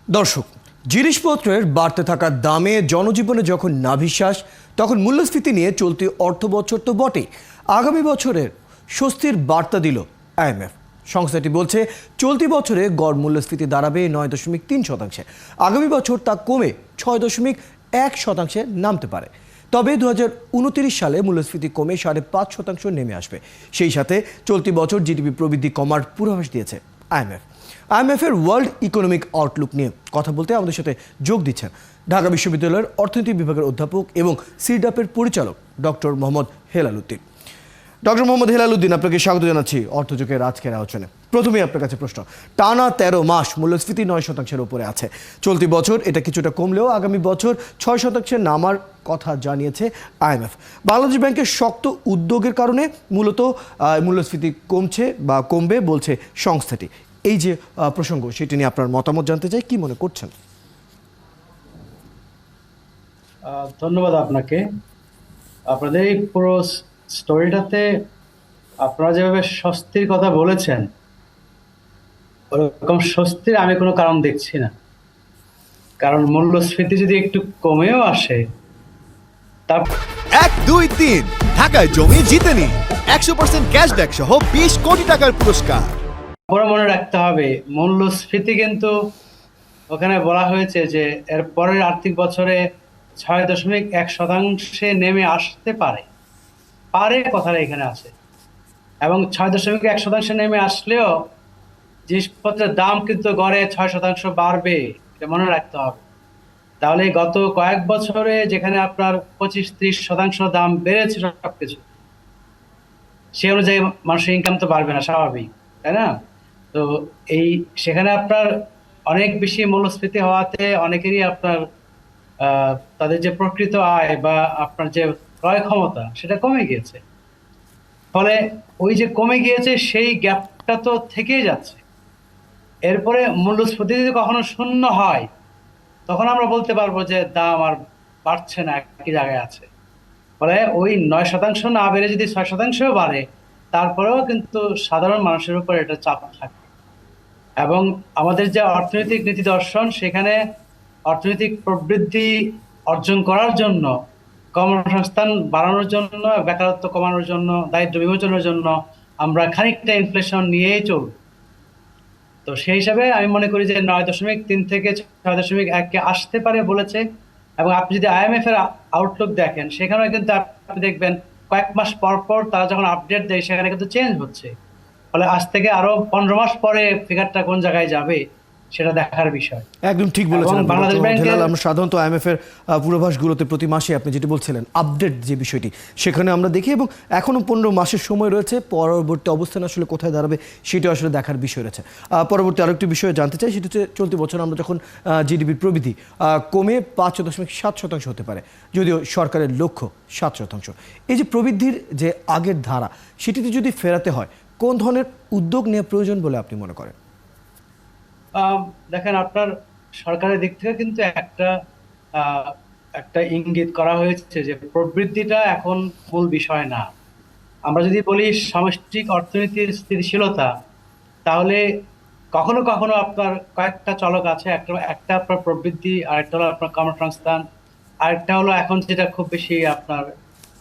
দর্শক, জিনিসপত্রের বাড়তে থাকা দামে জনজীবনে যখন নাভিশ্বাস, তখন মূল্যস্ফীতি নিয়ে চলতি অর্থ বছর তো বটেই, আগামী বছরের স্বস্তির বার্তা দিল আইএমএফ। সংস্থাটি বলছে চলতি বছরে গড় মূল্যস্ফীতি দাঁড়াবে 9.3%। আগামী বছর তা কমে 6.1% নামতে পারে। তবে 2029 সালে মূল্যস্ফীতি কমে 5.5% নেমে আসবে। সেই সাথে চলতি বছর জিডিপি প্রবৃদ্ধি কমার পূর্বাভাস দিয়েছে আইএমএফের ওয়ার্ল্ড ইকোনমিক আউটলুক নিয়ে কথা বলতে আমাদের সাথে যোগ দিচ্ছেন ঢাকা বিশ্ববিদ্যালয়ের অর্থনীতি বিভাগের অধ্যাপক এবং সিডাপের পরিচালক ডক্টর মোহাম্মদ হেলাল উদ্দিন। ডক্টর মোহাম্মদ হেলাল উদ্দিন, আপনাকে স্বাগত জানাচ্ছি অর্থযোগের আজকের আলোচনায়। প্রথমেই আপনার কাছে প্রশ্ন, টানা 13 মাস মূল্যস্ফীতি 9%-এর উপরে আছে। চলতি বছর এটা কিছুটা কমলেও আগামী বছর 6% নামার কথা জানিয়েছে আইএমএফ। বাংলাদেশ ব্যাংকের শক্ত উদ্যোগের কারণে মূলত মূল্যস্ফীতি কমবে বলছে সংস্থাটি। এই যে প্রসঙ্গ, সেটি নিয়ে আপনার মতামত জানতে চাই, কি মনে করছেন? ধন্যবাদ আপনাকে। আপনাদের এই পুরো স্টোরিটাতে আপনারা যেভাবে স্বস্তির কথা বলেছেন, ওরকম স্বস্তির আমি কোনো কারণ দেখছি না। কারণ মূল্যস্ফীতি যদি একটু কমেও আসে, তার 1, 2, 3 ঢাকায় জমি জিতে নিন 100% ক্যাশব্যাক সহ 20 কোটি টাকার পুরস্কার। পরে মনে রাখতে হবে, মূল্যস্ফীতি কিন্তু ওখানে বলা হয়েছে যে এর পরের আর্থিক বছরে 6.1% নেমে আসতে পারে। কথাটা এখানে আছে। এবং 6.1% নেমে আসলেও জিনিসপত্রের দাম কিন্তু গড়ে 6% বাড়বে, এটা মনে রাখতে হবে। তাহলে গত কয়েক বছরে যেখানে আপনার 25-30% দাম বেড়েছে সবকিছু, সে অনুযায়ী মানুষের ইনকাম তো বাড়বে না, স্বাভাবিক, তাই না? তো সেখানে আপনার অনেক বেশি মূল্যস্ফীতি হওয়াতে অনেকেরই আপনার তাদের যে প্রকৃত আয় বা আপনার যে ক্রয় ক্ষমতা সেটা কমে গিয়েছে। ফলে ওই যে কমে গিয়েছে সেই গ্যাপটা তো থেকেই যাচ্ছে। এরপরে মূল্যস্ফীতি যদি কখনো শূন্য হয়, তখন আমরা বলতে পারবো যে দাম আর বাড়ছে না, একই জায়গায় আছে। ফলে ওই 9% না বেড়ে যদি 6% বাড়ে, তারপরেও কিন্তু সাধারণ মানুষের উপর এটা চাপ থাকে। এবং আমাদের যে অর্থনৈতিক নীতি দর্শন, সেখানে অর্থনৈতিক প্রবৃদ্ধি অর্জন করার জন্য, কর্মসংস্থান বাড়ানোর জন্য, বেকারত্ব কমানোর জন্য, দারিদ্র্য বিমোচনের জন্য আমরা খানিকটা ইনফ্লেশন নিয়েই চলব। তো সেই হিসাবে আমি মনে করি যে 9.3 থেকে 6.1-কে আসতে পারে বলেছে। এবং আপনি যদি আইএমএফ এর আউটলুক দেখেন, সেখানে কিন্তু আপনি দেখবেন কয়েক মাস পর পর তারা যখন আপডেট দেয়, সেখানে কিন্তু চেঞ্জ হচ্ছে। ফলে আজ থেকে আরো 15 মাস পরে ফিগারটা কোন জায়গায় যাবে সেটা দেখার বিষয়। একদম ঠিক বলেছেন বাংলাদেশ ব্যাংকের আমরা সাধারণত আইএমএফ এর পূর্বাভাসগুলোতে প্রতি মাসে আপনি যেটি বলছিলেন আপডেট যে বিষয়টি, সেখানে আমরা দেখি এবং এখনো 15 মাসের সময় রয়েছে। পরবর্তী অবস্থান আসলে কোথায় দাঁড়াবে সেটা আসলে দেখার বিষয় রয়েছে। পরবর্তী আরেকটি বিষয়ে জানতে চাই, সেটা হচ্ছে চলতি বছর আমরা যখন জিডিপির প্রবৃদ্ধি কমে 5.7% হতে পারে, যদিও সরকারের লক্ষ্য 7%। এই যে প্রবৃদ্ধির যে আগের ধারা, সেটিতে যদি ফেরাতে হয়, কোন ধরনের উদ্যোগ নেওয়া প্রয়োজন বলে আপনি মনে করেন? দেখেন, আপনার সরকারের দিক থেকে কিন্তু একটা ইঙ্গিত করা হয়েছে যে প্রবৃদ্ধিটা এখন মূল বিষয় না। আমরা যদি বলি সামষ্টিক অর্থনীতির স্থিতিশীলতা, তাহলে কখনো কখনো আপনার কয়েকটা চলক আছে। একটা আপনার প্রবৃদ্ধি, আরেকটা হলো আপনার কর্মসংস্থান, আরেকটা হলো এখন যেটা খুব বেশি আপনার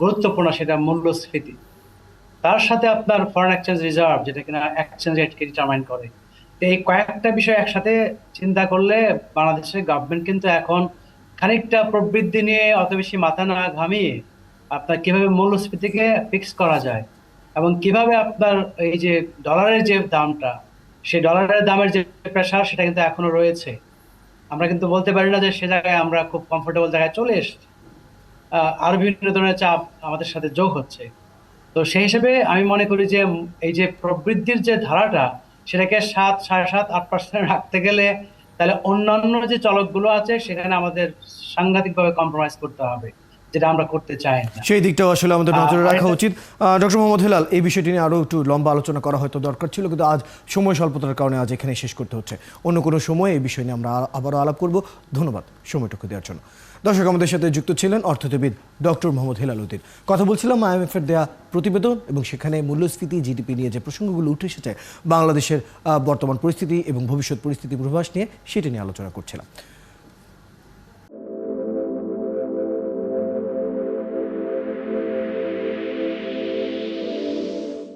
গুরুত্বপূর্ণ, সেটা মূল্যস্ফীতি। তার সাথে আপনার ফরেন এক্সচেঞ্জ রিজার্ভ, যেটা কিনা এক্সচেঞ্জ রেটকে ডিটারমাইন করে। তো এই কয়েকটা বিষয় একসাথে চিন্তা করলে বাংলাদেশের গভর্নমেন্ট কিন্তু এখন খানিকটা প্রবৃদ্ধি নিয়ে অত বেশি মাথা না ঘামিয়ে আপনার কিভাবে মূল্যস্ফীতিকে ফিক্স করা যায় এবং কিভাবে আপনার এই যে ডলারের যে দামটা, সেই ডলারের দামের যে প্রেশার, সেটা কিন্তু এখনো রয়েছে। আমরা কিন্তু বলতে পারি না যে সে জায়গায় আমরা খুব কমফোর্টেবল জায়গায় চলে এসেছি। আরো বিভিন্ন ধরনের চাপ আমাদের সাথে যোগ হচ্ছে। তো সেই হিসেবে আমি মনে করি যে এই যে প্রবৃদ্ধির যে ধারাটা, সেটাকে 7, 7.5, 8% রাখতে গেলে তাহলে অন্যান্য যে চলকগুলো আছে সেখানে আমাদের সাংঘাতিকভাবে কম্প্রোমাইজ করতে হবে। যেটা আমরা করতে চাই না। সেই দিকটাও আসলে আমাদের নজরে রাখা আরেকটা- উচিত। ডক্টর মোহাম্মদ হেলাল, এই বিষয়টি নিয়ে আরও একটু লম্বা আলোচনা করা হয়তো দরকার ছিল, কিন্তু আজ সময় স্বল্পতার কারণে আজ এখানে শেষ করতে হচ্ছে। অন্য কোনো সময় এই বিষয় নিয়ে আমরা আবারও আলাপ করব। ধন্যবাদ সময়টুকু দেওয়ার জন্য। দর্শক, আমাদের সাথে যুক্ত ছিলেন অর্থনীতিবিদ ডক্টর মোহাম্মদ হেলাল উদ্দিন। কথা বলছিলাম IMF-এর দেয়া প্রতিবেদন এবং সেখানে মূল্যস্ফীতি, জিডিপি নিয়ে যে প্রসঙ্গগুলো উঠে এসেছে, বাংলাদেশের বর্তমান পরিস্থিতি এবং ভবিষ্যৎ পরিস্থিতি পূর্বাভাস নিয়ে, সেটি নিয়ে আলোচনা করছিলাম।